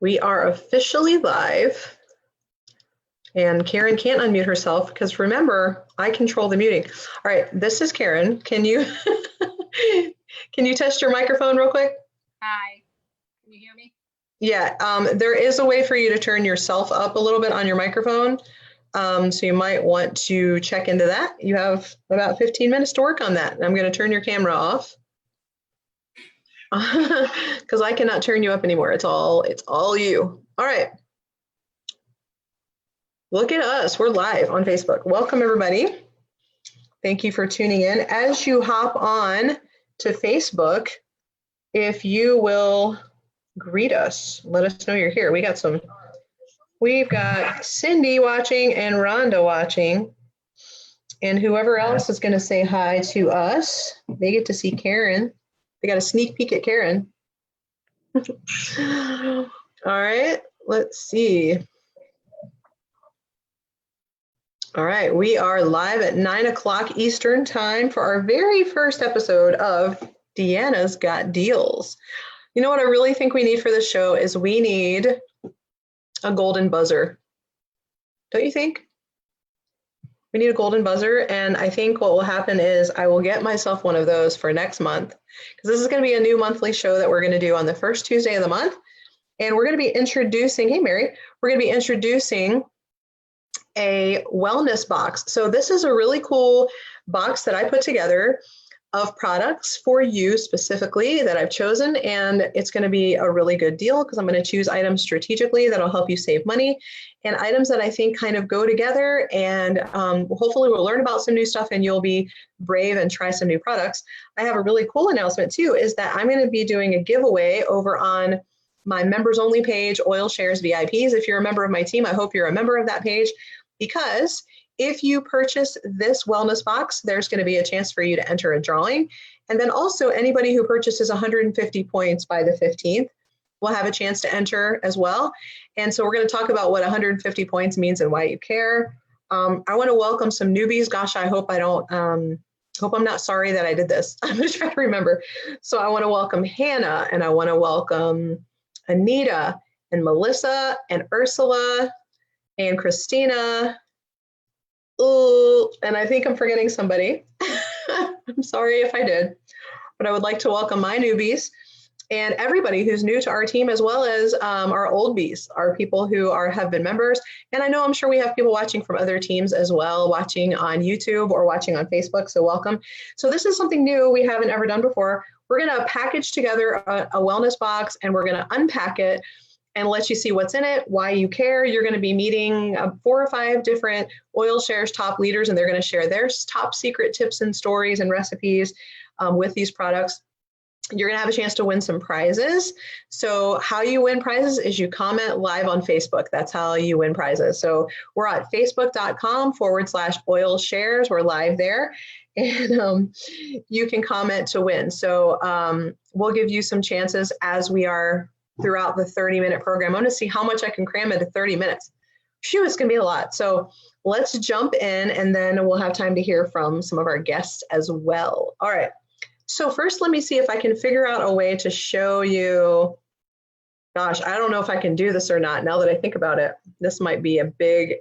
We are officially live, and Karen can't unmute herself because remember, I control the muting. All right, this is Karen. Can you can you test your microphone real quick? Hi, can you hear me? Yeah, there is a way for you to turn yourself up a little bit on your microphone. So you might want to check into that. You have about 15 minutes to work on that. I'm going to turn your camera off because I cannot turn you up anymore. It's all you. All right. Look at us. We're live on Facebook. Welcome, everybody. Thank you for tuning in. As you hop on to Facebook, if you will greet us, let us know you're here. We've got Cindy watching and Rhonda watching, and whoever else is going to say hi to us. They get to see Karen. They got a sneak peek at Karen. All right, let's see. All right, we are live at 9 o'clock Eastern time for our very first episode of Deanna's Got Deals. You know what I really think we need for this show is we need a golden buzzer. Don't you think? We need a golden buzzer, and I think what will happen is I will get myself one of those for next month, because this is going to be a new monthly show that we're going to do on the first Tuesday of the month, and we're going to be introducing, hey Mary, we're going to be introducing a wellness box. So this is a really cool box that I put together of products for you specifically that I've chosen, and it's going to be a really good deal because I'm going to choose items strategically that'll help you save money and items that I think kind of go together, and hopefully we'll learn about some new stuff and you'll be brave and try some new products. I have a really cool announcement too, is that I'm going to be doing a giveaway over on my members only page, Oil Shares VIPs. If you're a member of my team, I hope you're a member of that page, because if you purchase this wellness box, there's going to be a chance for you to enter a drawing. And then also anybody who purchases 150 points by the 15th will have a chance to enter as well. And so we're going to talk about what 150 points means and why you care. I want to welcome some newbies. Gosh, I hope hope I'm not sorry that I did this. I'm going to try to remember. So I want to welcome Hannah, and I want to welcome Anita and Melissa and Ursula and Christina. Ooh, and I think I'm forgetting somebody. I'm sorry if I did, but I would like to welcome my newbies and everybody who's new to our team, as well as our old bees, our people who have been members. And I know I'm sure we have people watching from other teams as well, watching on YouTube or watching on Facebook, so welcome. So this is something new we haven't ever done before. We're gonna package together a wellness box, and we're gonna unpack it and let you see what's in it, why you care. You're going to be meeting 4 or 5 different Oil Shares top leaders, and they're going to share their top secret tips and stories and recipes with these products. You're going to have a chance to win some prizes. So how you win prizes is you comment live on Facebook. That's how you win prizes. So we're at facebook.com/Oil Shares. We're live there. And you can comment to win. So we'll give you some chances as we are throughout the 30-minute program. I'm going to see how much I can cram into 30 minutes. Phew, it's going to be a lot. So let's jump in, and then we'll have time to hear from some of our guests as well. All right. So first, let me see if I can figure out a way to show you. Gosh, I don't know if I can do this or not. Now that I think about it, this might be a big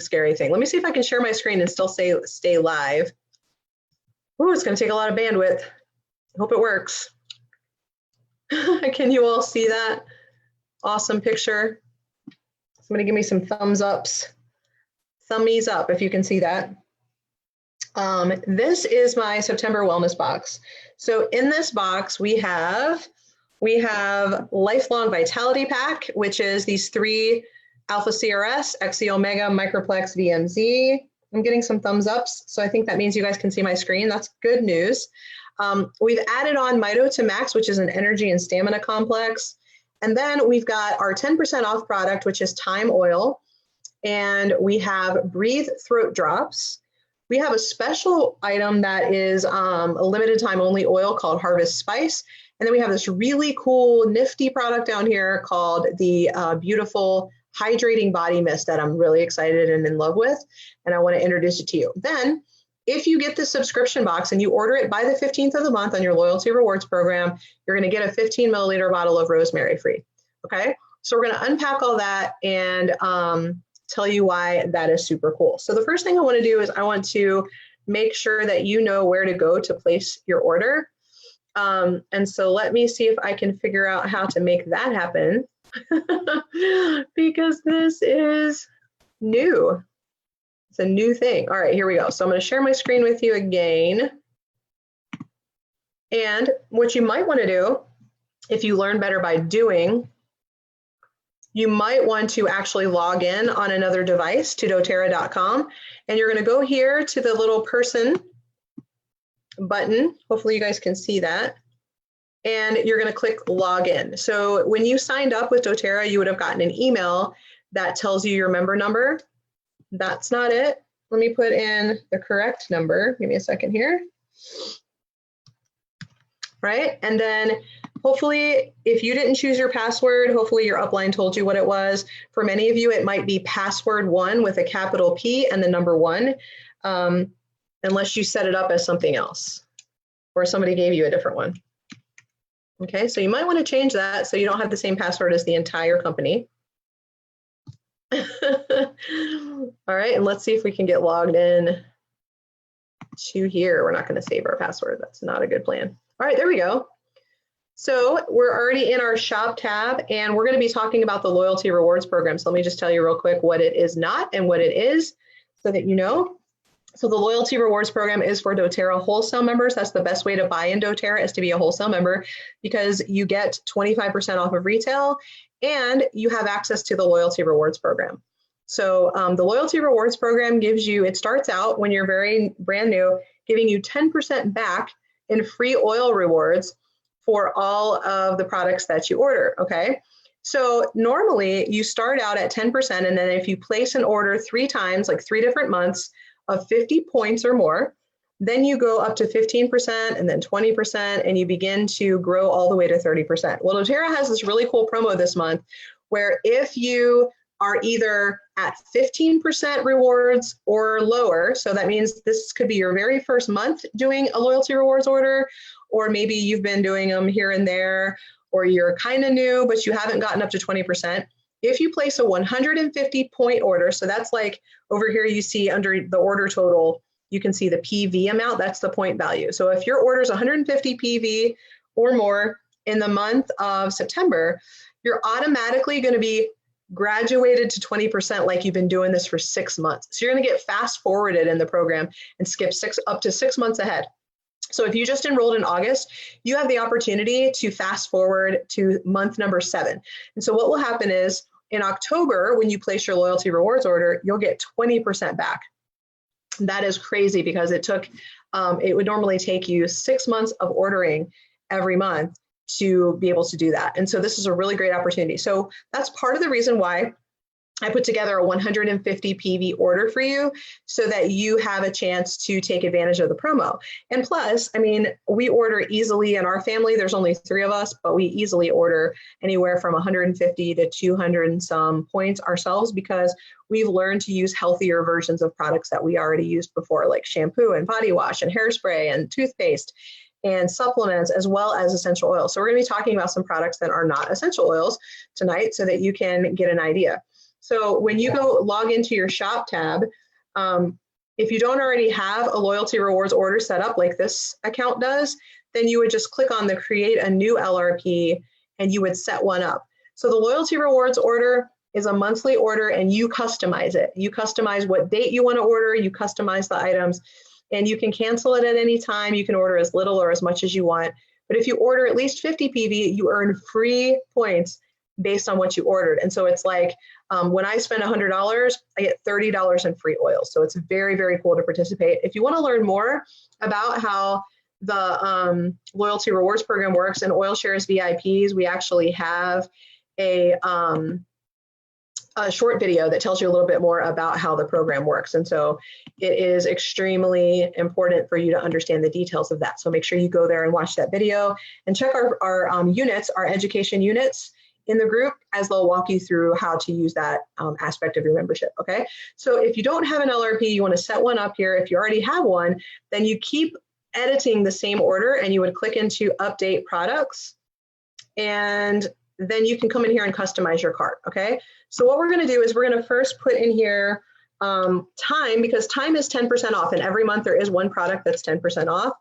scary thing. Let me see if I can share my screen and still stay live. Ooh, it's going to take a lot of bandwidth. I hope it works. Can you all see that awesome picture? Somebody give me some thumbs ups. Thummies up if you can see that. This is my September wellness box. So in this box, we have Lifelong Vitality Pack, which is these 3 Alpha CRS, XE Omega, Microplex, VMZ. I'm getting some thumbs ups, so I think that means you guys can see my screen. That's good news. We've added on Mito to Max, which is an energy and stamina complex. And then we've got our 10% off product, which is Thyme Oil. And we have Breathe Throat Drops. We have a special item that is a limited time only oil called Harvest Spice. And then we have this really cool nifty product down here called the beautiful Hydrating Body Mist that I'm really excited and in love with. And I want to introduce it to you. Then, if you get the subscription box and you order it by the 15th of the month on your loyalty rewards program, you're going to get a 15 milliliter bottle of rosemary free. Okay. So we're going to unpack all that and tell you why that is super cool. So the first thing I want to do is I want to make sure that you know where to go to place your order. And so let me see if I can figure out how to make that happen because this is new. It's a new thing. All right, here we go. So I'm going to share my screen with you again. And what you might want to do, if you learn better by doing, you might want to actually log in on another device to doterra.com. And you're going to go here to the little person button. Hopefully you guys can see that. And you're going to click login. So when you signed up with doTERRA, you would have gotten an email that tells you your member number. That's not it. Let me put in the correct number. Give me a second here. Right? And then hopefully, if you didn't choose your password, hopefully your upline told you what it was. For many of you, it might be password1 with a capital P and the number 1, unless you set it up as something else or somebody gave you a different one. Okay, so you might want to change that so you don't have the same password as the entire company. All right, and let's see if we can get logged in to here. We're not going to save our password. That's not a good plan. All right, there we go. So we're already in our shop tab and we're going to be talking about the loyalty rewards program. So let me just tell you real quick what it is not and what it is so that you know. So the loyalty rewards program is for doTERRA wholesale members. That's the best way to buy in doTERRA, is to be a wholesale member, because you get 25% off of retail and you have access to the loyalty rewards program. So the loyalty rewards program gives you, it starts out when you're very brand new, giving you 10% back in free oil rewards for all of the products that you order, okay? So normally you start out at 10%, and then if you place an order 3 times, like 3 different months of 50 points or more, then you go up to 15% and then 20%, and you begin to grow all the way to 30%. Well, doTERRA has this really cool promo this month where if you are either at 15% rewards or lower, so that means this could be your very first month doing a loyalty rewards order, or maybe you've been doing them here and there, or you're kind of new, but you haven't gotten up to 20%. If you place a 150 point order, so that's like over here you see under the order total, you can see the PV amount, that's the point value. So if your order is 150 PV or more in the month of September, you're automatically going to be graduated to 20% like you've been doing this for 6 months. So you're going to get fast forwarded in the program and skip up to 6 months ahead. So if you just enrolled in August, you have the opportunity to fast forward to month number 7. And so what will happen is in October, when you place your loyalty rewards order, you'll get 20% back. That is crazy because it would normally take you 6 months of ordering every month to be able to do that. And so this is a really great opportunity. So that's part of the reason why I put together a 150 PV order for you so that you have a chance to take advantage of the promo. And plus, I mean, we order easily in our family. There's only 3 of us, but we easily order anywhere from 150 to 200 and some points ourselves because we've learned to use healthier versions of products that we already used before, like shampoo and body wash and hairspray and toothpaste and supplements, as well as essential oils. So we're going to be talking about some products that are not essential oils tonight so that you can get an idea. So when you go log into your shop tab, if you don't already have a loyalty rewards order set up like this account does, then you would just click on the create a new LRP and you would set one up. So the loyalty rewards order is a monthly order and you customize it. You customize what date you want to order, you customize the items, and you can cancel it at any time. You can order as little or as much as you want. But if you order at least 50 PV, you earn free points based on what you ordered. And so it's like when I spend $100, I get $30 in free oil. So it's very, very cool to participate. If you want to learn more about how the loyalty rewards program works and Oil Shares VIPs, we actually have a short video that tells you a little bit more about how the program works. And so it is extremely important for you to understand the details of that. So make sure you go there and watch that video and check our units, our education units in the group, as they'll walk you through how to use that aspect of your membership, okay? So if you don't have an LRP, you wanna set one up here. If you already have one, then you keep editing the same order and you would click into update products. And then you can come in here and customize your cart, okay? So what we're gonna do is we're gonna first put in here time, because time is 10% off, and every month there is one product that's 10% off.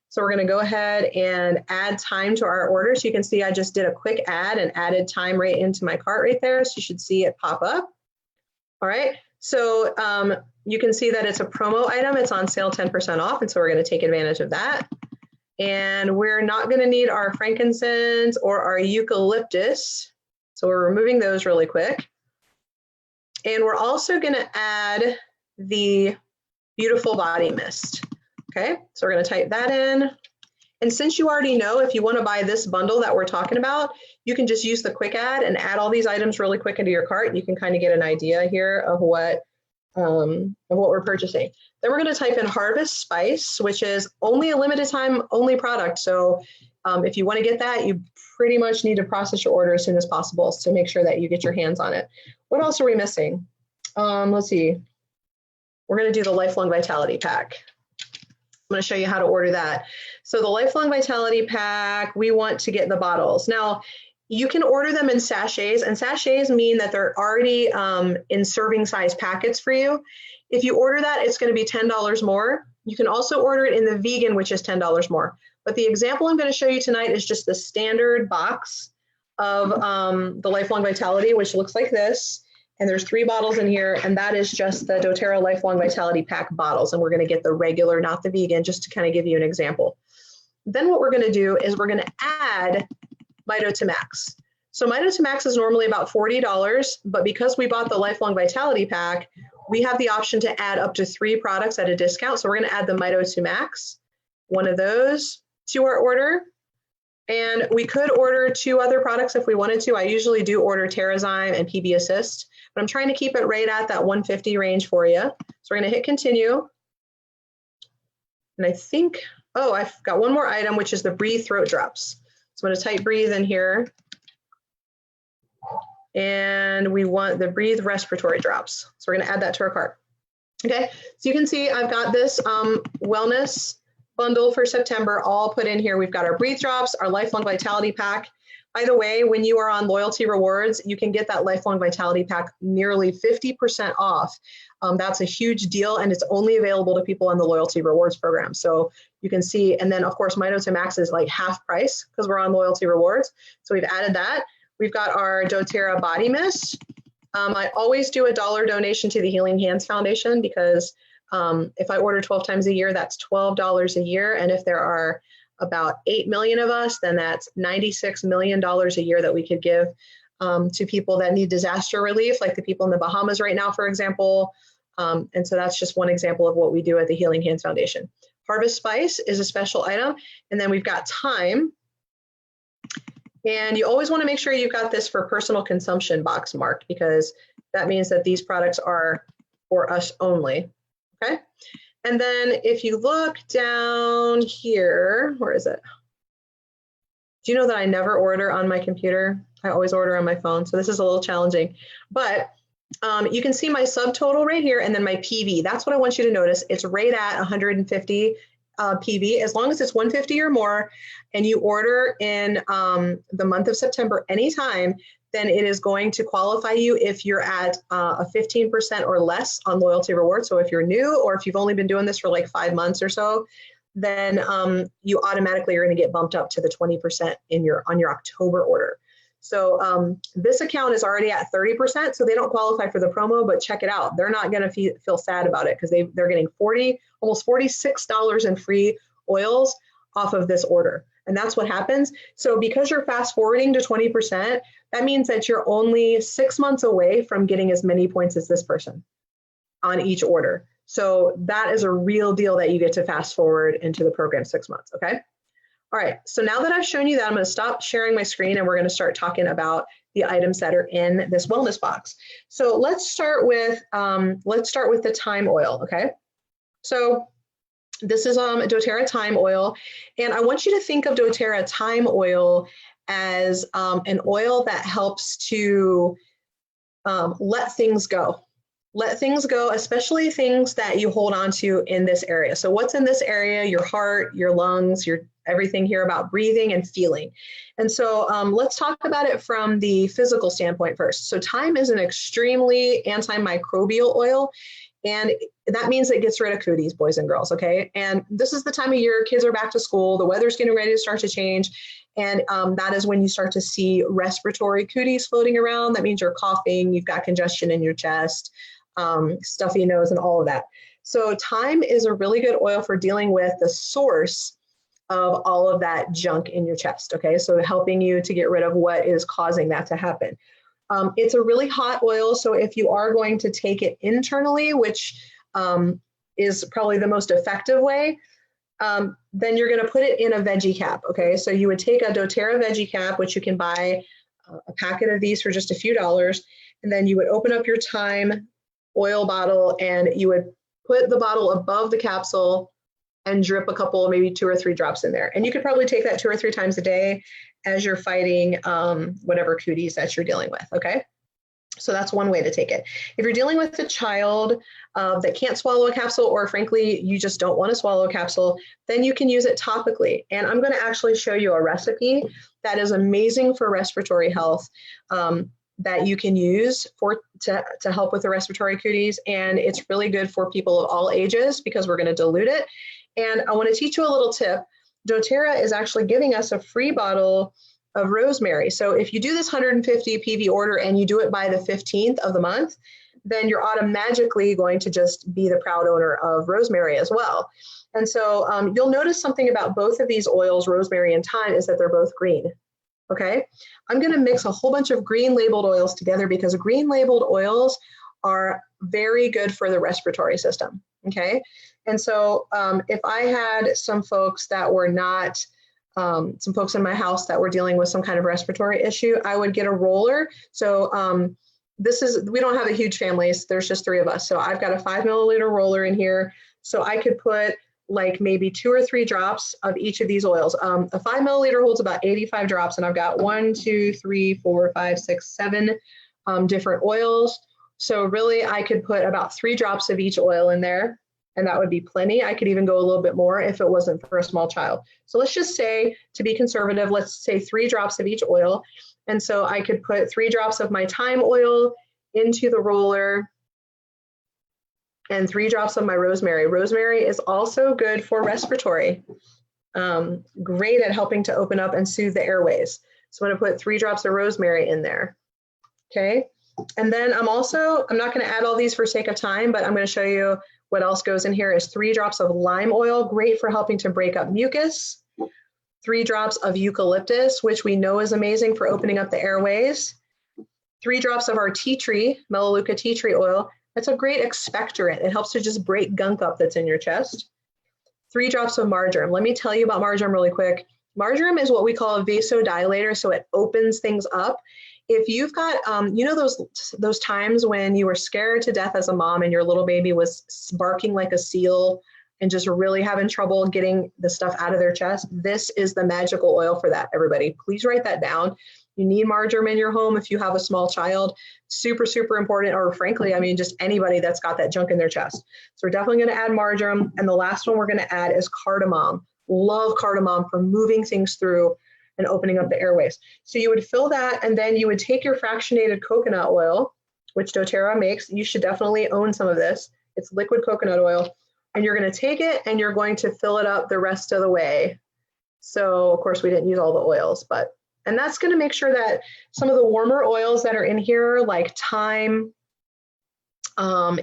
So we're gonna go ahead and add time to our order. So you can see I just did a quick add and added time right into my cart right there. So you should see it pop up. All right, so you can see that it's a promo item. It's on sale 10% off, and so we're gonna take advantage of that. And we're not gonna need our frankincense or our eucalyptus. So we're removing those really quick. And we're also gonna add the beautiful body mist. Okay, so we're gonna type that in. And since you already know, if you wanna buy this bundle that we're talking about, you can just use the quick add and add all these items really quick into your cart. You can kind of get an idea here of what we're purchasing. Then we're gonna type in Harvest Spice, which is only a limited time only product. So if you wanna get that, you pretty much need to process your order as soon as possible to make sure that you get your hands on it. What else are we missing? Let's see. We're gonna do the Lifelong Vitality Pack. I'm going to show you how to order that. So the Lifelong Vitality Pack, we want to get the bottles. Now, you can order them in sachets, and sachets mean that they're already in serving size packets for you. If you order that, it's going to be $10 more. You can also order it in the vegan, which is $10 more. But the example I'm going to show you tonight is just the standard box of the Lifelong Vitality, which looks like this. And there's 3 bottles in here, and that is just the doTERRA Lifelong Vitality Pack bottles. And we're gonna get the regular, not the vegan, just to kind of give you an example. Then what we're gonna do is we're gonna add Mito to Max. So Mito to Max is normally about $40, but because we bought the Lifelong Vitality Pack, we have the option to add up to 3 products at a discount. So we're gonna add the Mito to Max, one of those to our order. And we could order 2 other products if we wanted to. I usually do order TerraZyme and PB Assist, but I'm trying to keep it right at that 150 range for you. So we're gonna hit continue. And I think, oh, I've got one more item, which is the Breathe Throat Drops. So I'm gonna type Breathe in here. And we want the Breathe Respiratory Drops. So we're gonna add that to our cart. Okay, so you can see I've got this wellness bundle for September all put in here. We've got our Breathe Drops, our Lifelong Vitality Pack. By the way, when you are on Loyalty Rewards, you can get that Lifelong Vitality Pack nearly 50% off. That's a huge deal, and it's only available to people on the Loyalty Rewards program. So you can see, and then of course, Mito to Max is like half price because we're on Loyalty Rewards. So we've added that. We've got our doTERRA Body Mist. I always do a $1 donation to the Healing Hands Foundation because if I order 12 times a year, that's $12 a year. And if there are about 8 million of us, then that's $96 million a year that we could give to people that need disaster relief, like the people in the Bahamas right now, for example. And so that's just one example of what we do at the Healing Hands Foundation. Harvest Spice is a special item. And then we've got Time. And you always want to make sure you've got this for personal consumption box marked, because that means that these products are for us only. Okay. And then if you look down here, where is it? Do you know that I never order on my computer? I always order on my phone. So this is a little challenging, but you can see my subtotal right here and then my PV. That's what I want you to notice. It's right at 150 PV. As long as it's 150 or more and you order in the month of September anytime, then it is going to qualify you if you're at a 15% or less on Loyalty Rewards. So if you're new or if you've only been doing this for like 5 months or so, then you automatically are going to get bumped up to the 20% on your October order. So this account is already at 30%, so they don't qualify for the promo, but check it out. They're not going to feel sad about it because they're getting almost $46 in free oils off of this order. And that's what happens. So because you're fast forwarding to 20%, that means that you're only 6 months away from getting as many points as this person on each order. So that is a real deal that you get to fast forward into the program 6 months, okay? All right, so now that I've shown you that, I'm gonna stop sharing my screen and we're gonna start talking about the items that are in this wellness box. So let's start with the thyme oil, okay? So this is doTERRA thyme oil, and I want you to think of doTERRA thyme oil as an oil that helps to let things go. Let things go, especially things that you hold on to in this area. So what's in this area? Your heart, your lungs, your everything here about breathing and feeling. And so let's talk about it from the physical standpoint first. So thyme is an extremely antimicrobial oil, and that means it gets rid of cooties, boys and girls, okay? And this is the time of year, kids are back to school, the weather's getting ready to start to change, and that is when you start to see respiratory cooties floating around. That means you're coughing, you've got congestion in your chest, stuffy nose, and all of that. So thyme is a really good oil for dealing with the source of all of that junk in your chest, okay? So helping you to get rid of what is causing that to happen. It's a really hot oil, so if you are going to take it internally, which is probably the most effective way, then you're going to put it in a veggie cap, okay? So you would take a doTERRA veggie cap, which you can buy a packet of these for just a few dollars, and then you would open up your thyme oil bottle and you would put the bottle above the capsule and drip a couple, maybe 2 or 3 drops in there. And you could probably take that 2 or 3 times a day as you're fighting whatever cooties that you're dealing with, okay? So that's one way to take it. If you're dealing with a child that can't swallow a capsule, or frankly, you just don't want to swallow a capsule, then you can use it topically. And I'm going to actually show you a recipe that is amazing for respiratory health that you can use to help with the respiratory cooties. And it's really good for people of all ages because we're going to dilute it. And I want to teach you a little tip. doTERRA is actually giving us a free bottle of rosemary. So if you do this 150 PV order and you do it by the 15th of the month, then you're automatically going to just be the proud owner of rosemary as well. And so you'll notice something about both of these oils, rosemary and thyme, is that they're both green. Okay, I'm going to mix a whole bunch of green labeled oils together because green labeled oils are very good for the respiratory system. Okay, and so if I had some folks that were not, some folks in my house that were dealing with some kind of respiratory issue, I would get a roller. So we don't have a huge family, so there's just 3 of us. So I've got a 5 milliliter roller in here. So I could put like maybe 2 or 3 drops of each of these oils. A 5 milliliter holds about 85 drops, and I've got 1, 2, 3, 4, 5, 6, 7 different oils. So really I could put about 3 drops of each oil in there, and that would be plenty. I could even go a little bit more if it wasn't for a small child. So let's just say, to be conservative, let's say 3 drops of each oil. And so I could put 3 drops of my thyme oil into the roller and 3 drops of my rosemary. Rosemary is also good for respiratory. Great at helping to open up and soothe the airways. So I'm going to put 3 drops of rosemary in there. Okay. And then I'm not going to add all these for sake of time, but I'm going to show you what else goes in here is 3 drops of lime oil, great for helping to break up mucus. 3 drops of eucalyptus, which we know is amazing for opening up the airways. 3 drops of our tea tree, Melaleuca tea tree oil. That's a great expectorant. It helps to just break gunk up that's in your chest. 3 drops of marjoram. Let me tell you about marjoram really quick. Marjoram is what we call a vasodilator, so it opens things up. If you've got, you know those times when you were scared to death as a mom and your little baby was barking like a seal and just really having trouble getting the stuff out of their chest, this is the magical oil for that, everybody. Please write that down. You need marjoram in your home if you have a small child. Super, super important, or frankly, I mean, just anybody that's got that junk in their chest. So we're definitely going to add marjoram. And the last one we're going to add is cardamom. Love cardamom for moving things through and opening up the airways. So you would fill that, and then you would take your fractionated coconut oil, which doTERRA makes. You should definitely own some of this. It's liquid coconut oil. And you're going to take it and you're going to fill it up the rest of the way. So of course we didn't use all the oils, and that's going to make sure that some of the warmer oils that are in here, like thyme,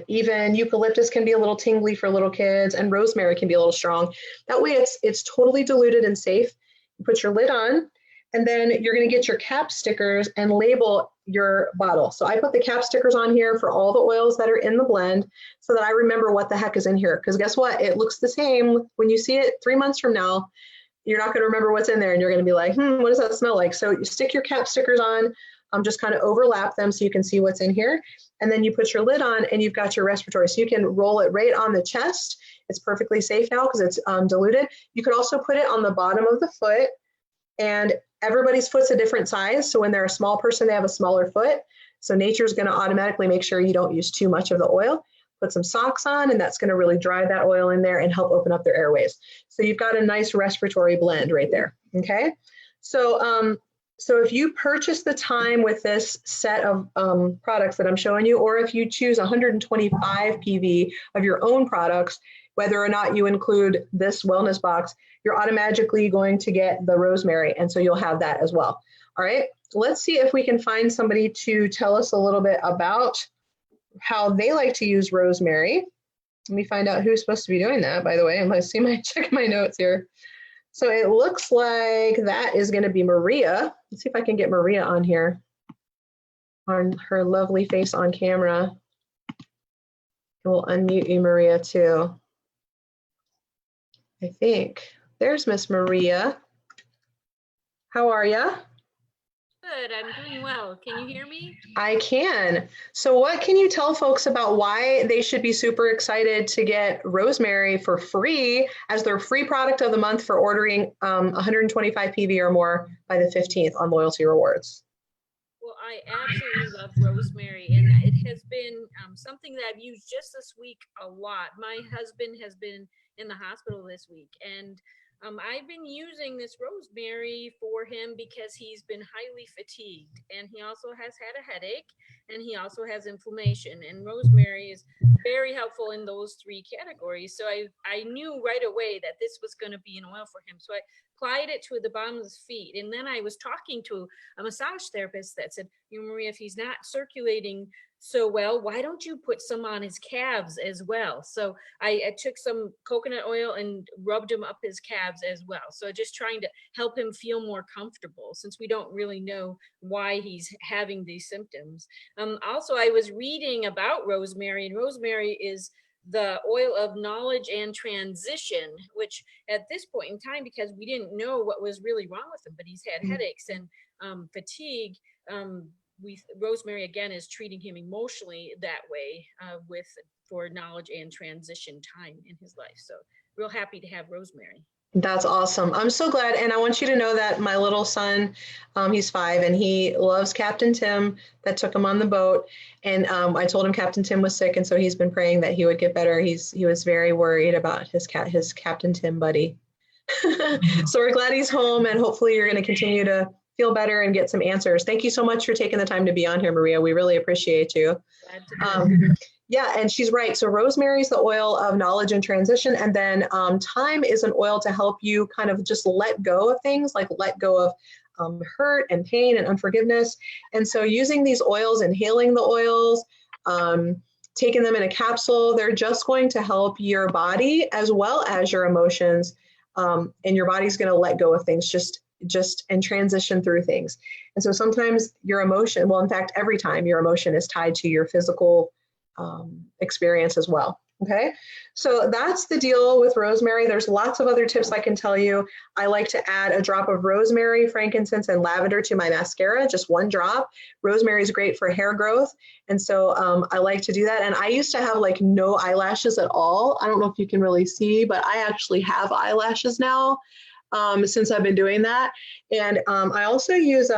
even eucalyptus can be a little tingly for little kids, and rosemary can be a little strong. That way it's totally diluted and safe. You put your lid on, and then you're going to get your cap stickers and label your bottle. So I put the cap stickers on here for all the oils that are in the blend so that I remember what the heck is in here. Because guess what? It looks the same when you see it 3 months from now. You're not going to remember what's in there, and you're going to be like, what does that smell like? So you stick your cap stickers on, just kind of overlap them so you can see what's in here. And then you put your lid on and you've got your respiratory. So you can roll it right on the chest. It's perfectly safe now because it's diluted. You could also put it on the bottom of the foot, and everybody's foot's a different size. So when they're a small person, they have a smaller foot. So nature's going to automatically make sure you don't use too much of the oil. Put some socks on, and that's going to really drive that oil in there and help open up their airways. So you've got a nice respiratory blend right there. Okay. So, so if you purchase the time with this set of products that I'm showing you, or if you choose 125 PV of your own products, whether or not you include this wellness box, you're automatically going to get the rosemary. And so you'll have that as well. All right. Let's see if we can find somebody to tell us a little bit about how they like to use rosemary. Let me find out who's supposed to be doing that, by the way. I'm going to see check my notes here. So it looks like that is going to be Maria. Let's see if I can get Maria on here, on her lovely face on camera. And we'll unmute you, Maria, too. I think. There's Miss Maria. How are you? Good, I'm doing well. Can you hear me? I can. So what can you tell folks about why they should be super excited to get rosemary for free as their free product of the month for ordering 125 PV or more by the 15th on Loyalty Rewards? Well, I absolutely love rosemary, and it has been something that I've used just this week a lot. My husband has been in the hospital this week, and I've been using this rosemary for him because he's been highly fatigued, and he also has had a headache, and he also has inflammation, and rosemary is very helpful in those three categories. So I knew right away that this was going to be an oil for him. So I applied it to the bottom of his feet, and then I was talking to a massage therapist that said, Maria, if he's not circulating so well, why don't you put some on his calves as well? So I took some coconut oil and rubbed him up his calves as well. So just trying to help him feel more comfortable, since we don't really know why he's having these symptoms. Also, I was reading about rosemary, and rosemary is the oil of knowledge and transition, which at this point in time, because we didn't know what was really wrong with him, but he's had headaches and fatigue, rosemary again is treating him emotionally that way for knowledge and transition time in his life. So real happy to have rosemary. That's awesome. I'm so glad. And I want you to know that my little son, he's 5, and he loves Captain Tim that took him on the boat. And I told him Captain Tim was sick. And so he's been praying that he would get better. He was very worried about his Captain Tim buddy. So we're glad he's home, and hopefully you're going to continue to feel better and get some answers. Thank you so much for taking the time to be on here, Maria. We really appreciate you. Yeah, and she's right. So rosemary is the oil of knowledge and transition. And then thyme is an oil to help you kind of just let go of things, like let go of hurt and pain and unforgiveness. And so using these oils, inhaling the oils, taking them in a capsule, they're just going to help your body as well as your emotions. And your body's going to let go of things just and transition through things. And so sometimes your emotion, well, in fact, every time your emotion is tied to your physical experience as well. Okay, so that's the deal with rosemary. There's lots of other tips I can tell you. I like to add a drop of rosemary, frankincense, and lavender to my mascara, just 1 drop. Rosemary is great for hair growth. And so I like to do that. And I used to have like no eyelashes at all. I don't know if you can really see, but I actually have eyelashes now since I've been doing that. And I also use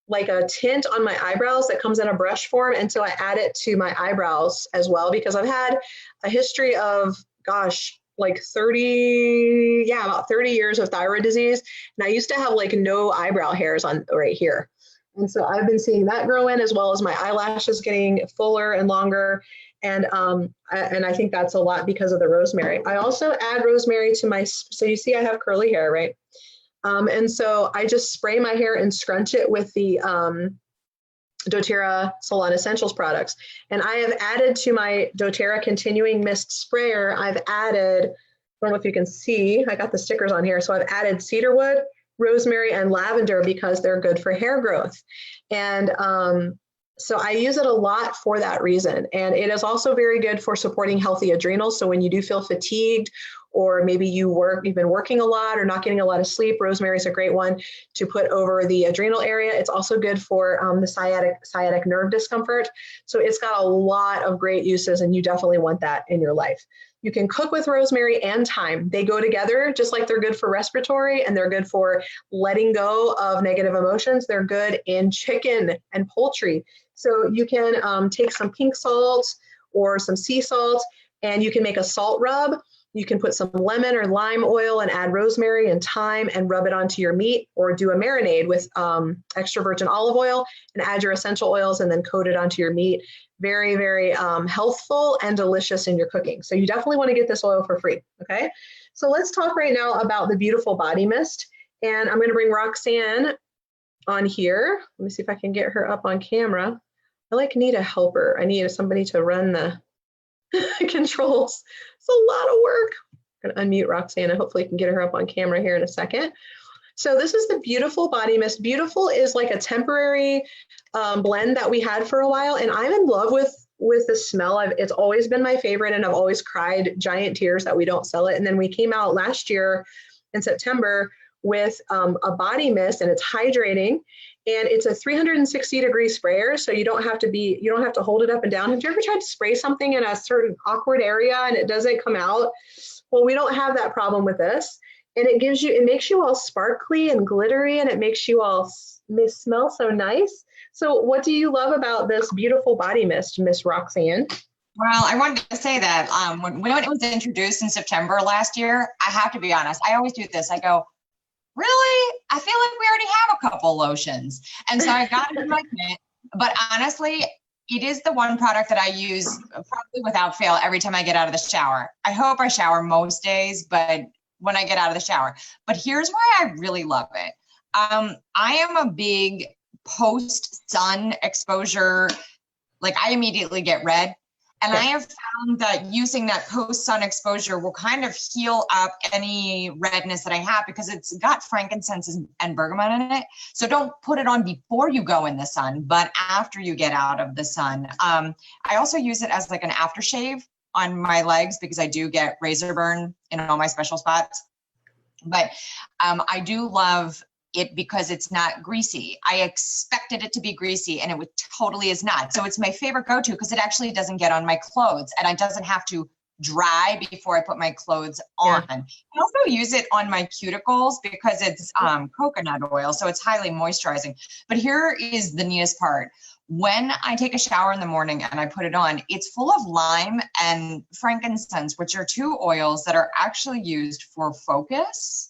like a tint on my eyebrows that comes in a brush form. And so I add it to my eyebrows as well, because I've had a history of, gosh, like about 30 years of thyroid disease. And I used to have like no eyebrow hairs on right here. And so I've been seeing that grow in, as well as my eyelashes getting fuller and longer. And I think that's a lot because of the rosemary. I also add rosemary to so you see I have curly hair, right? And so I just spray my hair and scrunch it with the doTERRA Salon Essentials products. And I have added to my doTERRA Continuing Mist Sprayer, I don't know if you can see, I got the stickers on here. So I've added cedarwood, rosemary, and lavender because they're good for hair growth. And so I use it a lot for that reason. And it is also very good for supporting healthy adrenals. So when you do feel fatigued, or maybe you've been working a lot or not getting a lot of sleep, rosemary is a great one to put over the adrenal area. It's also good for the sciatic nerve discomfort. So it's got a lot of great uses, and you definitely want that in your life. You can cook with rosemary and thyme. They go together just like they're good for respiratory and they're good for letting go of negative emotions. They're good in chicken and poultry. So you can take some pink salt or some sea salt and you can make a salt rub. You can put some lemon or lime oil and add rosemary and thyme and rub it onto your meat, or do a marinade with extra virgin olive oil and add your essential oils and then coat it onto your meat. Very, very healthful and delicious in your cooking. So you definitely want to get this oil for free, okay? So let's talk right now about the beautiful body mist. And I'm going to bring Roxanne on here. Let me see if I can get her up on camera. I need a helper. I need somebody to run the controls. It's a lot of work. I'm going to unmute Roxanne and hopefully I can get her up on camera here in a second. So this is the Beautiful Body Mist. Beautiful is like a temporary blend that we had for a while, and I'm in love with the smell. It's always been my favorite, and I've always cried giant tears that we don't sell it. And then we came out last year in September with a body mist, and it's hydrating. And it's a 360-degree sprayer, so you don't have to hold it up and down. Have you ever tried to spray something in a certain awkward area and it doesn't come out? Well, we don't have that problem with this. And it makes you all sparkly and glittery, and it makes you all smell so nice. So what do you love about this beautiful body mist, Miss Roxanne? Well, I wanted to say that when it was introduced in September last year, I have to be honest, I always do this. I go, really? I feel like we already have a couple lotions. And so I got it in my kit. But honestly, it is the one product that I use probably without fail every time I get out of the shower. I hope I shower most days, but when I get out of the shower. But here's why I really love it. I am a big post-sun exposure, like I immediately get red. And I have found that using that post-sun exposure will kind of heal up any redness that I have because it's got frankincense and bergamot in it. So don't put it on before you go in the sun, but after you get out of the sun. I also use it as like an aftershave on my legs because I do get razor burn in all my special spots. But I do love it because it's not greasy. I expected it to be greasy and it totally is not. So it's my favorite go-to because it actually doesn't get on my clothes and I doesn't have to dry before I put my clothes on. I also use it on my cuticles because it's coconut oil, so it's highly moisturizing. But here is the neatest part. When I take a shower in the morning and I put it on, it's full of lime and frankincense, which are two oils that are actually used for focus.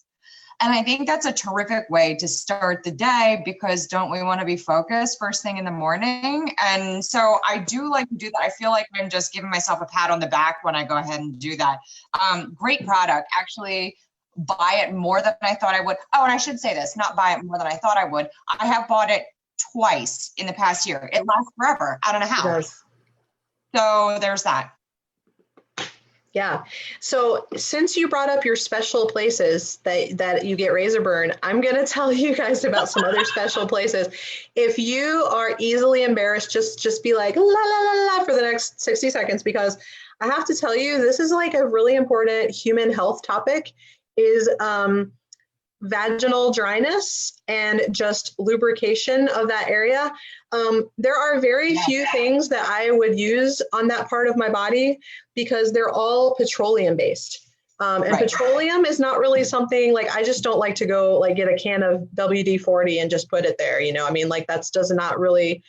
And I think that's a terrific way to start the day because don't we want to be focused first thing in the morning? And so I do like to do that. I feel like I'm just giving myself a pat on the back when I go ahead and do that. Great product. Actually, buy it more than I thought I would. Oh, and I should say this, not buy it more than I thought I would. I have bought it twice in the past year. It lasts forever. I don't know how. It does. So there's that. Yeah. So since you brought up your special places that you get razor burn, I'm going to tell you guys about some other special places. If you are easily embarrassed, just be like, la, la, la, la, for the next 60 seconds, because I have to tell you, this is like a really important human health topic is vaginal dryness and just lubrication of that area. There are very few things that I would use on that part of my body because they're all petroleum based. And petroleum is not really something like, I just don't like to go like get a can of WD-40 and just put it there. You know, I mean, like does not really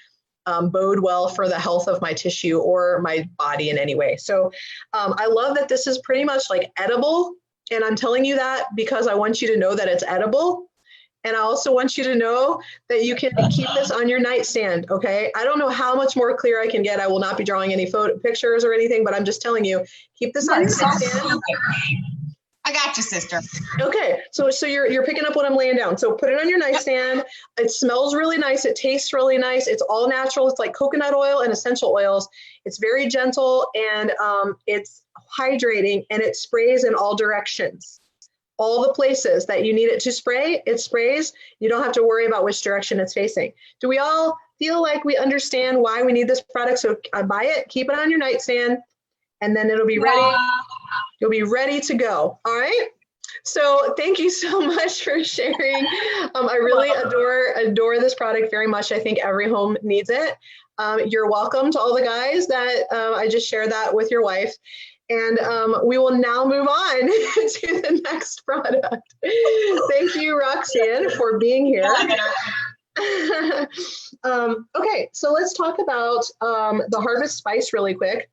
bode well for the health of my tissue or my body in any way. So I love that this is pretty much like edible. And I'm telling you that because I want you to know that it's edible. And I also want you to know that you can keep this on your nightstand, okay? I don't know how much more clear I can get. I will not be drawing any pictures or anything, but I'm just telling you, keep this on your nightstand. I got you, sister. Okay, so you're picking up what I'm laying down. So put it on your nightstand. It smells really nice. It tastes really nice. It's all natural. It's like coconut oil and essential oils. It's very gentle and it's hydrating and it sprays in all directions. All the places that you need it to spray, it sprays. You don't have to worry about which direction it's facing. Do we all feel like we understand why we need this product? So buy it, keep it on your nightstand, and then it'll be ready. You'll be ready to go. All right. So thank you so much for sharing. I really adore this product very much. I think every home needs it. You're welcome to all the guys that I just shared that with your wife. And we will now move on to the next product. Thank you, Roxanne, for being here. Okay, so let's talk about the Harvest Spice really quick,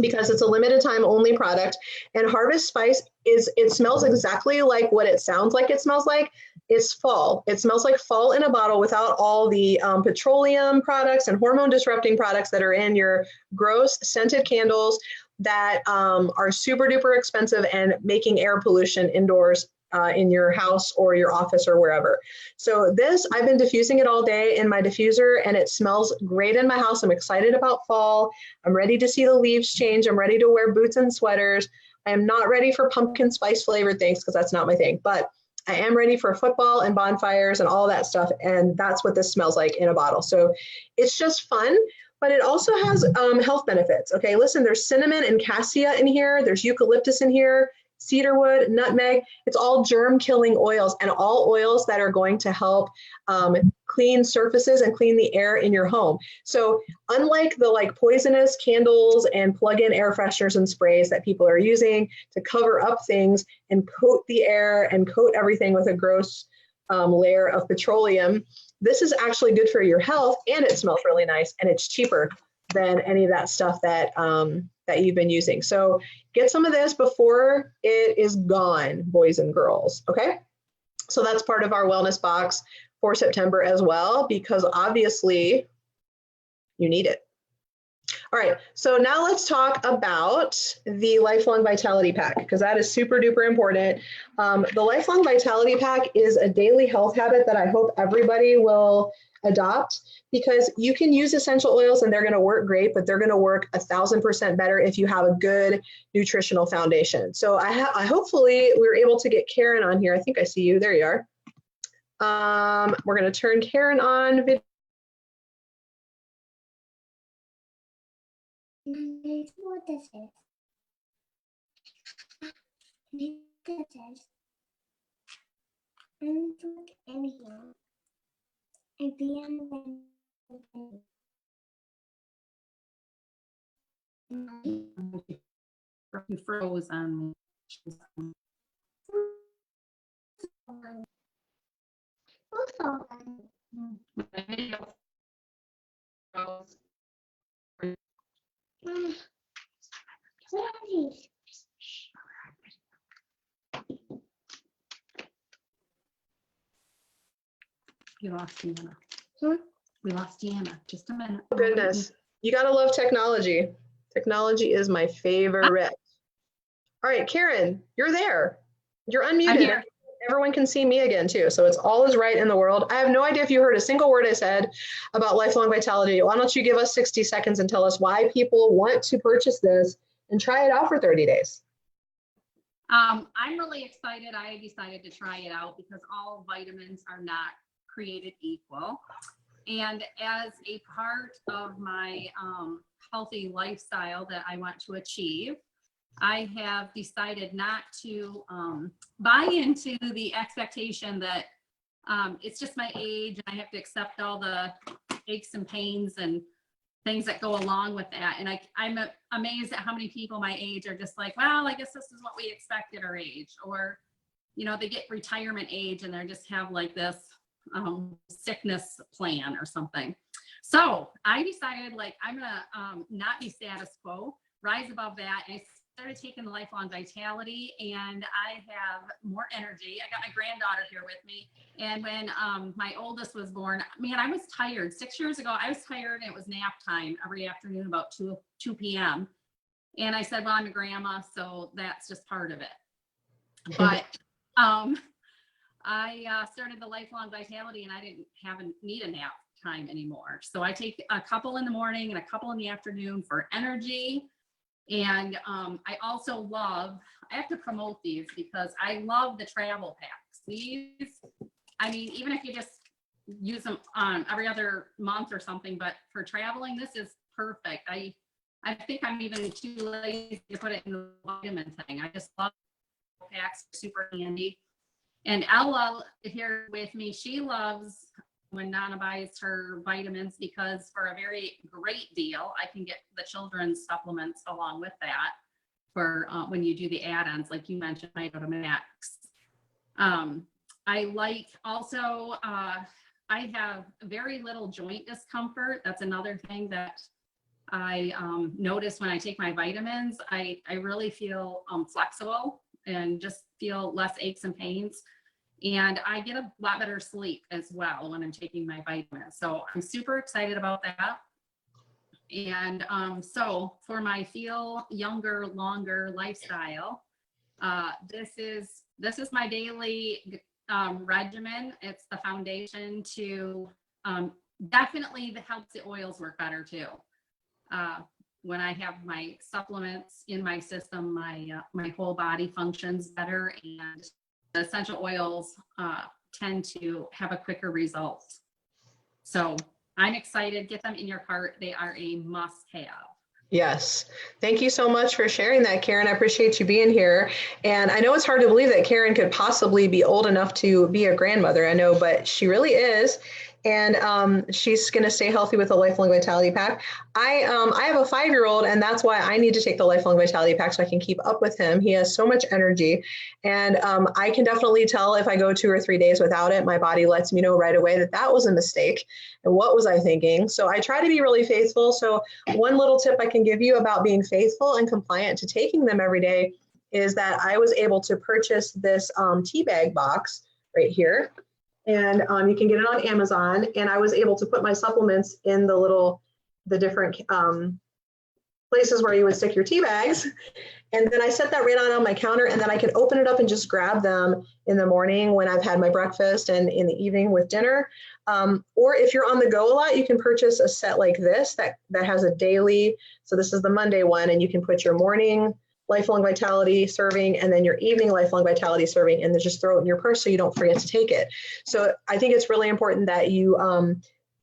because it's a limited time only product. And Harvest Spice it smells exactly like what it sounds like it smells like. It's fall. It smells like fall in a bottle without all the petroleum products and hormone disrupting products that are in your gross scented candles that are super duper expensive and making air pollution indoors in your house or your office or wherever. So this, I've been diffusing it all day in my diffuser and it smells great in my house. I'm excited about fall. I'm ready to see the leaves change. I'm ready to wear boots and sweaters. I am not ready for pumpkin spice flavored things because that's not my thing, but I am ready for football and bonfires and all that stuff. And that's what this smells like in a bottle. So it's just fun, but it also has health benefits. Okay, listen, there's cinnamon and cassia in here. There's eucalyptus in here, cedarwood, nutmeg. It's all germ killing oils and all oils that are going to help clean surfaces and clean the air in your home. So unlike the like poisonous candles and plug-in air fresheners and sprays that people are using to cover up things and coat the air and coat everything with a gross layer of petroleum, this is actually good for your health and it smells really nice and it's cheaper than any of that stuff that that you've been using. So get some of this before it is gone, boys and girls, okay? So that's part of our wellness box for September as well, because obviously you need it. All right, so now let's talk about the Lifelong Vitality Pack, because that is super duper important. The Lifelong Vitality Pack is a daily health habit that I hope everybody will adopt, because you can use essential oils and they're going to work great, but they're going to work 1,000% better if you have a good nutritional foundation. So I hopefully we were able to get Karen on here. I think I see you. There you are. We're going to turn Karen on video. What is it? And look in here. And You froze on me. My video froze. What are these? You lost Deanna. Huh? We lost Deanna. Just a minute. Oh, goodness. You got to love technology. Technology is my favorite. All right, Karen, you're there. You're I'm unmuted. here. Everyone can see me again too. So it's all is right in the world. I have no idea if you heard a single word I said about Lifelong Vitality. Why don't you give us 60 seconds and tell us why people want to purchase this and try it out for 30 days. I'm really excited. I decided to try it out because all vitamins are not created equal. And as a part of my healthy lifestyle that I want to achieve, I have decided not to buy into the expectation that it's just my age and I have to accept all the aches and pains and things that go along with that. And I'm amazed at how many people my age are just like, well, I guess this is what we expect at our age. Or, you know, they get retirement age and they just have like this sickness plan or something. So I decided like, I'm gonna not be status quo, rise above that. And I started taking the Lifelong Vitality and I have more energy. I got my granddaughter here with me. And when my oldest was born, man, I was tired. 6 years ago, I was tired and it was nap time every afternoon about 2 p.m. And I said, well, I'm a grandma, so that's just part of it. But I started the Lifelong Vitality and I didn't need a nap time anymore. So I take a couple in the morning and a couple in the afternoon for energy. And I also I have to promote these because I love the travel packs. These, I mean, even if you just use them every other month or something, but for traveling, this is perfect. I think I'm even too lazy to put it in the vitamin thing. I just love packs, super handy. And Ella here with me, she loves when Nana buys her vitamins because for a very great deal, I can get the children's supplements along with that. for when you do the add-ons, like you mentioned, Mito Max. I like also, I have very little joint discomfort. That's another thing that I notice when I take my vitamins. I really feel flexible and just feel less aches and pains. And I get a lot better sleep as well when I'm taking my vitamins. So I'm super excited about that. And so for my feel younger, longer lifestyle, this is my daily regimen. It's the foundation to definitely helps the oils work better too. When I have my supplements in my system, my whole body functions better, and the essential oils tend to have a quicker result. So I'm excited. Get them in your cart. They are a must-have. Yes. Thank you so much for sharing that, Karen. I appreciate you being here. And I know it's hard to believe that Karen could possibly be old enough to be a grandmother. I know, but she really is. And she's going to stay healthy with the Lifelong Vitality Pack. I have a 5-year-old, and that's why I need to take the Lifelong Vitality Pack so I can keep up with him. He has so much energy, and I can definitely tell if I go 2 or 3 days without it, my body lets me know right away that that was a mistake. And what was I thinking? So I try to be really faithful. So one little tip I can give you about being faithful and compliant to taking them every day is that I was able to purchase this tea bag box right here. And you can get it on Amazon. And I was able to put my supplements in the different places where you would stick your tea bags. And then I set that right on my counter, and then I can open it up and just grab them in the morning when I've had my breakfast and in the evening with dinner. Or if you're on the go a lot, you can purchase a set like this that has a daily. So this is the Monday one, and you can put your morning Lifelong Vitality serving and then your evening Lifelong Vitality serving, and then just throw it in your purse so you don't forget to take it. So I think it's really important that you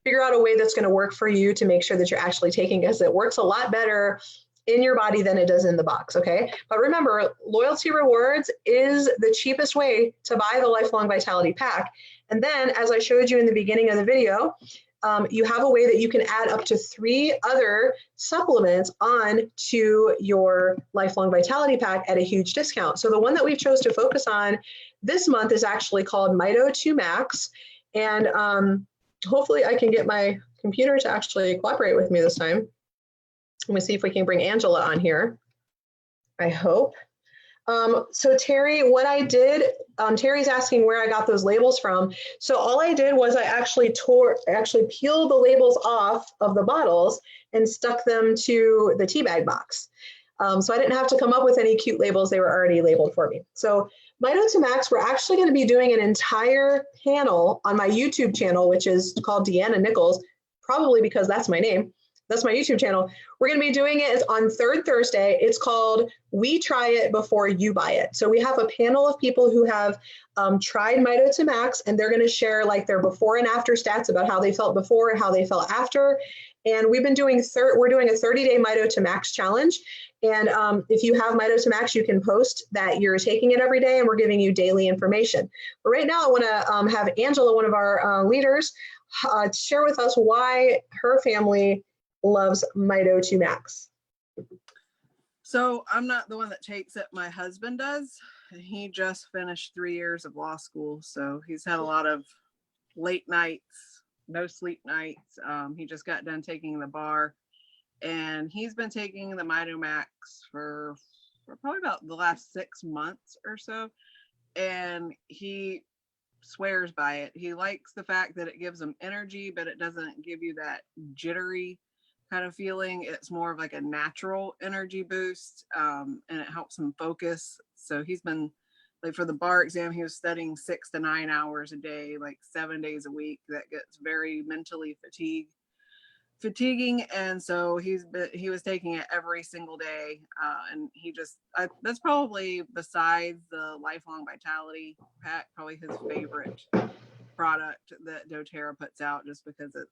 figure out a way that's going to work for you to make sure that you're actually taking it, because it works a lot better in your body than it does in the box, okay? But remember, loyalty rewards is the cheapest way to buy the Lifelong Vitality Pack. And then, as I showed you in the beginning of the video, you have a way that you can add up to 3 other supplements on to your Lifelong Vitality Pack at a huge discount. So the one that we've chose to focus on this month is actually called Mito 2 Max. And hopefully I can get my computer to actually cooperate with me this time. Let me see if we can bring Angela on here. I hope. So Terry, what I did, Terry's asking where I got those labels from. So all I did was I actually peeled the labels off of the bottles and stuck them to the tea bag box. So I didn't have to come up with any cute labels. They were already labeled for me. So Mito 2 Max, we're actually going to be doing an entire panel on my YouTube channel, which is called Deanna Nichols, probably because that's my name. That's my YouTube channel. We're going to be doing it on third Thursday. It's called We Try It Before You Buy It. So we have a panel of people who have tried Mito 2 Max, and they're going to share like their before and after stats about how they felt before and how they felt after. And we've been doing, we're doing a 30-day Mito 2 Max challenge. And if you have Mito 2 Max, you can post that you're taking it every day, and we're giving you daily information. But right now I want to have Angela, one of our leaders, share with us why her family loves Mito 2 Max. So I'm not the one that takes it. My husband does. He just finished 3 years of law school. So he's had a lot of late nights, no sleep nights. He just got done taking the bar, and he's been taking the Mito Max for probably about the last 6 months or so. And he swears by it. He likes the fact that it gives him energy, but it doesn't give you that jittery kind of feeling. It's more of like a natural energy boost, and it helps him focus. So he's been, like, for the bar exam, he was studying 6 to 9 hours a day, like 7 days a week. That gets very mentally fatiguing, and so he was taking it every single day, and that's probably, besides the Lifelong Vitality Pack, probably his favorite product that doTERRA puts out, just because it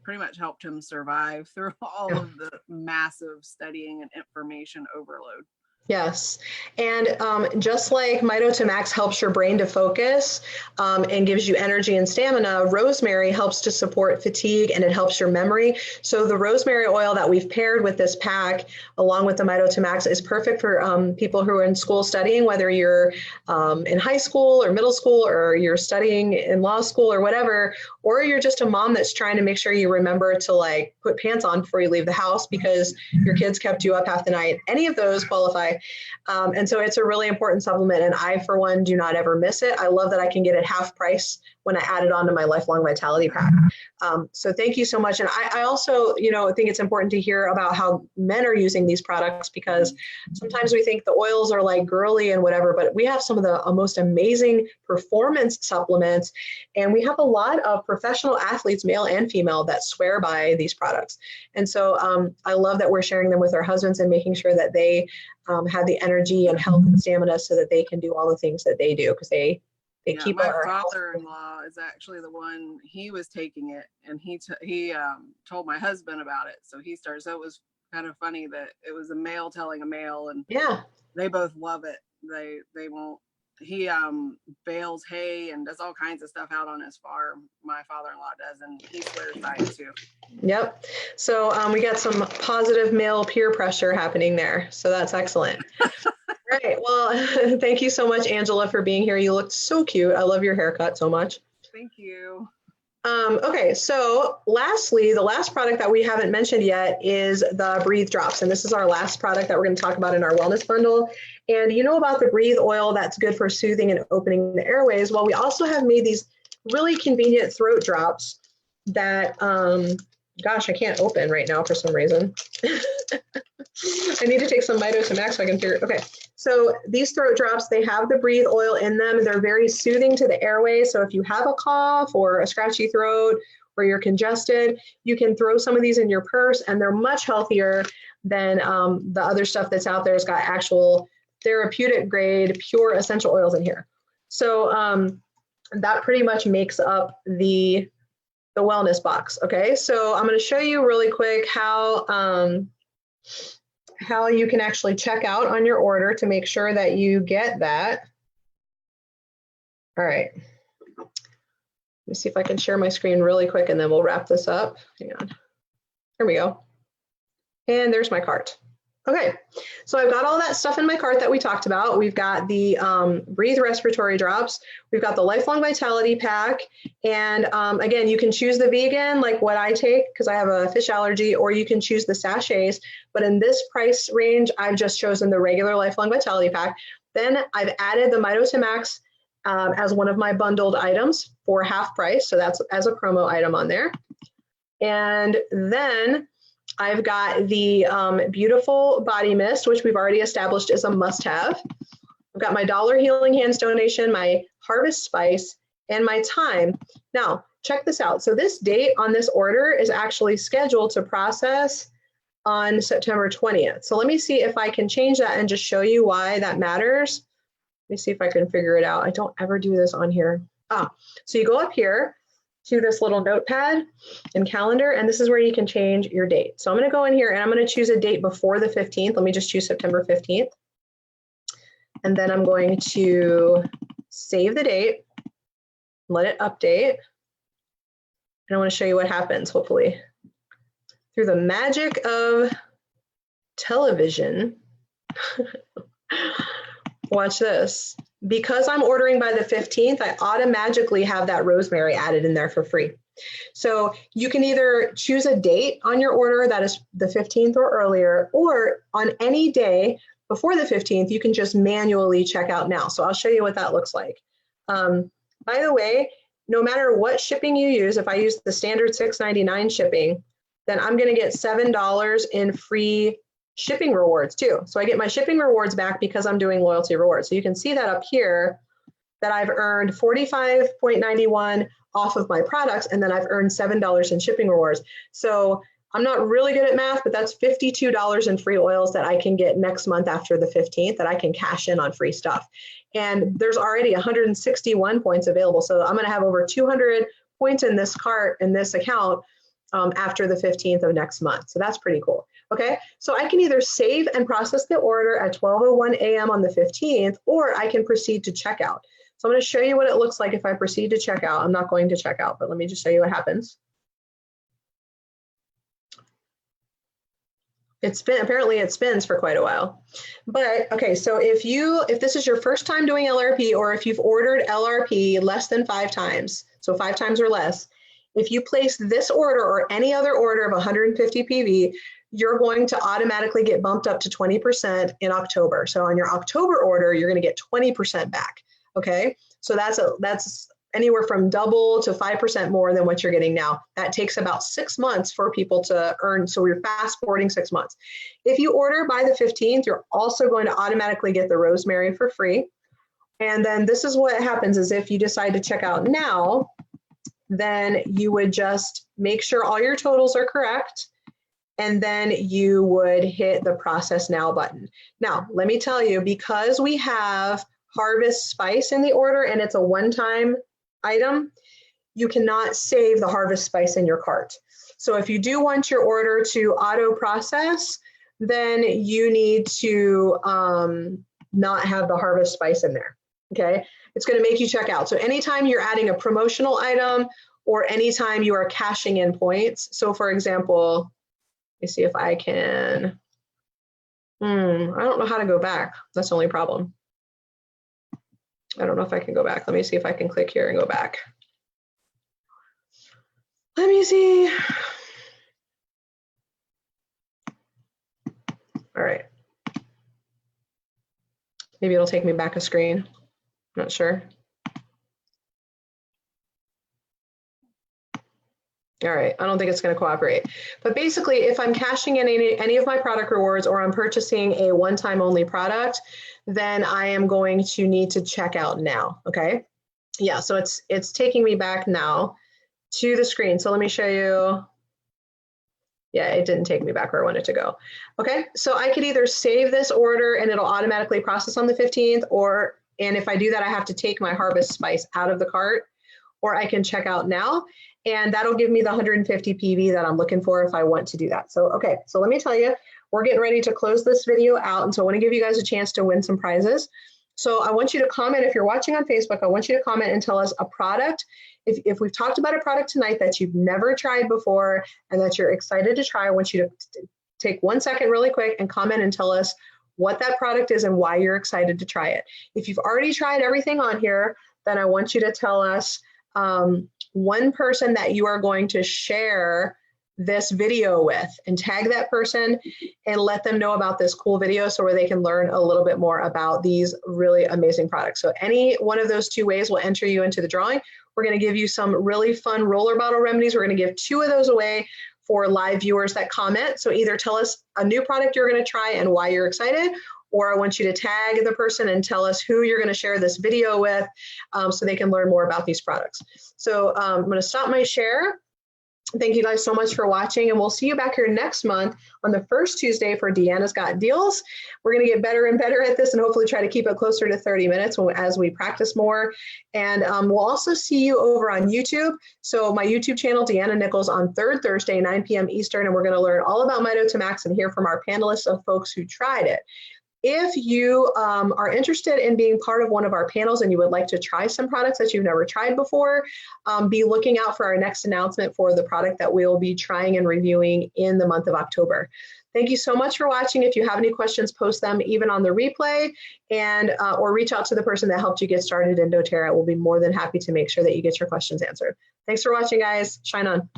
pretty much helped him survive through all of the massive studying and information overload. Yes. And just like Max helps your brain to focus and gives you energy and stamina, rosemary helps to support fatigue and it helps your memory. So the rosemary oil that we've paired with this pack, along with the Max, is perfect for people who are in school studying, whether you're in high school or middle school, or you're studying in law school or whatever, or you're just a mom that's trying to make sure you remember to like put pants on before you leave the house because your kids kept you up half the night. Any of those qualify. And so it's a really important supplement. And I, for one, do not ever miss it. I love that I can get it half price when I add it on to my Lifelong Vitality Pack. So thank you so much. And I also, think it's important to hear about how men are using these products, because sometimes we think the oils are like girly and whatever, but we have some of the most amazing performance supplements. And we have a lot of professional athletes, male and female, that swear by these products. And so I love that we're sharing them with our husbands and making sure that they have the energy and health and stamina so that they can do all the things that they do, because they keep my our father-in-law is actually the one. He was taking it, and he told my husband about it. So he started. So it was kind of funny that it was a male telling a male, and yeah, they both love it. They won't. He bales hay and does all kinds of stuff out on his farm. My father-in-law does, and he swears by it too. Yep. So we got some positive male peer pressure happening there. So that's excellent. Right. Well, thank you so much, Angela, for being here. You looked so cute. I love your haircut so much. Thank you. Okay, so lastly, the last product that we haven't mentioned yet is the Breathe Drops. And this is our last product that we're going to talk about in our wellness bundle. And you know about the Breathe oil that's good for soothing and opening the airways. Well, we also have made these really convenient throat drops that, gosh, I can't open right now for some reason. I need to take some Max so I can figure it. Okay, so these throat drops, they have the Breathe oil in them. They're very soothing to the airway. So if you have a cough or a scratchy throat or you're congested, you can throw some of these in your purse, and they're much healthier than the other stuff that's out there. It's got actual therapeutic grade, pure essential oils in here. So that pretty much makes up the wellness box. Okay, so I'm going to show you really quick how you can actually check out on your order to make sure that you get that. All right. Let me see if I can share my screen really quick and then we'll wrap this up. Hang on. Here we go. And there's my cart. Okay, so I've got all that stuff in my cart that we talked about. We've got the Breathe Respiratory Drops. We've got the Lifelong Vitality Pack. And again, you can choose the vegan, like what I take, because I have a fish allergy, or you can choose the sachets. But in this price range, I've just chosen the regular Lifelong Vitality Pack. Then I've added the Max as one of my bundled items for half price. So that's as a promo item on there. And then I've got the beautiful body mist, which we've already established is a must-have. I've got my Dollar Healing Hands donation, my Harvest Spice, and my Thyme. Now, check this out. So this date on this order is actually scheduled to process on September 20th. So let me see if I can change that and just show you why that matters. Let me see if I can figure it out. I don't ever do this on here. So you go up here to this little notepad and calendar, and this is where you can change your date. So I'm going to go in here and I'm going to choose a date before the 15th. Let me just choose September 15th. And then I'm going to save the date, let it update. And I want to show you what happens, hopefully. Through the magic of television. Watch this. Because I'm ordering by the 15th, I automatically have that rosemary added in there for free. So you can either choose a date on your order that is the 15th or earlier, or on any day before the 15th, you can just manually check out now. So I'll show you what that looks like. By the way, no matter what shipping you use, if I use the standard $6.99 shipping, then I'm going to get $7 in free shipping rewards too. So I get my shipping rewards back because I'm doing loyalty rewards. So you can see that up here that I've earned $45.91 off of my products, and then I've earned $7 in shipping rewards. So I'm not really good at math, but that's $52 in free oils that I can get next month after the 15th that I can cash in on free stuff. And there's already 161 points available. So I'm going to have over 200 points in this cart, in this account, after the 15th of next month. So that's pretty cool. Okay, so I can either save and process the order at 12:01 a.m. on the 15th, or I can proceed to checkout. So I'm going to show you what it looks like if I proceed to checkout. I'm not going to check out, but let me just show you what happens. Apparently it spins for quite a while. But okay, so if this is your first time doing LRP, or if you've ordered LRP less than 5 times, so 5 times or less, if you place this order or any other order of 150 PV, you're going to automatically get bumped up to 20% in October. So on your October order, you're going to get 20% back. Okay, so that's anywhere from double to 5% more than what you're getting now. That takes about 6 months for people to earn. So we're fast forwarding 6 months. If you order by the 15th, you're also going to automatically get the rosemary for free. And then this is what happens is if you decide to check out now, then you would just make sure all your totals are correct. And then you would hit the process now button. Now, let me tell you, because we have harvest spice in the order and it's a one-time item, you cannot save the harvest spice in your cart. So if you do want your order to auto process, then you need to not have the harvest spice in there. Okay, it's going to make you check out. So anytime you're adding a promotional item or anytime you are cashing in points. So for example, let me see if I can, I don't know how to go back. That's the only problem. I don't know if I can go back. Let me see if I can click here and go back. Let me see. All right. Maybe it'll take me back a screen. Not sure. All right, I don't think it's going to cooperate. But basically, if I'm cashing in any of my product rewards or I'm purchasing a one-time only product, then I am going to need to check out now, okay? Yeah, so it's taking me back now to the screen. So let me show you. Yeah, it didn't take me back where I wanted to go. Okay, so I could either save this order and it'll automatically process on the 15th, and if I do that, I have to take my harvest spice out of the cart, or I can check out now. And that'll give me the 150 PV that I'm looking for if I want to do that. So, okay, so let me tell you, we're getting ready to close this video out. And so I want to give you guys a chance to win some prizes. So I want you to comment, if you're watching on Facebook, I want you to comment and tell us a product. If we've talked about a product tonight that you've never tried before and that you're excited to try, I want you to take 1 second really quick and comment and tell us what that product is and why you're excited to try it. If you've already tried everything on here, then I want you to tell us one person that you are going to share this video with and tag that person and let them know about this cool video so where they can learn a little bit more about these really amazing products. So any one of those 2 ways will enter you into the drawing. We're going to give you some really fun roller bottle remedies. We're going to give 2 of those away for live viewers that comment. So either tell us a new product you're going to try and why you're excited, or I want you to tag the person and tell us who you're going to share this video with so they can learn more about these products. So I'm going to stop my share. Thank you guys so much for watching, and we'll see you back here next month on the first Tuesday for Deanna's Got Deals. We're going to get better and better at this and hopefully try to keep it closer to 30 minutes as we practice more. And we'll also see you over on YouTube. So my YouTube channel, Deanna Nichols, on 3rd Thursday, 9 p.m. Eastern, and we're going to learn all about Mito2Max and hear from our panelists of folks who tried it. If you are interested in being part of one of our panels and you would like to try some products that you've never tried before, be looking out for our next announcement for the product that we'll be trying and reviewing in the month of October. Thank you so much for watching. If you have any questions, post them even on the replay and or reach out to the person that helped you get started in doTERRA. We'll be more than happy to make sure that you get your questions answered. Thanks for watching, guys. Shine on.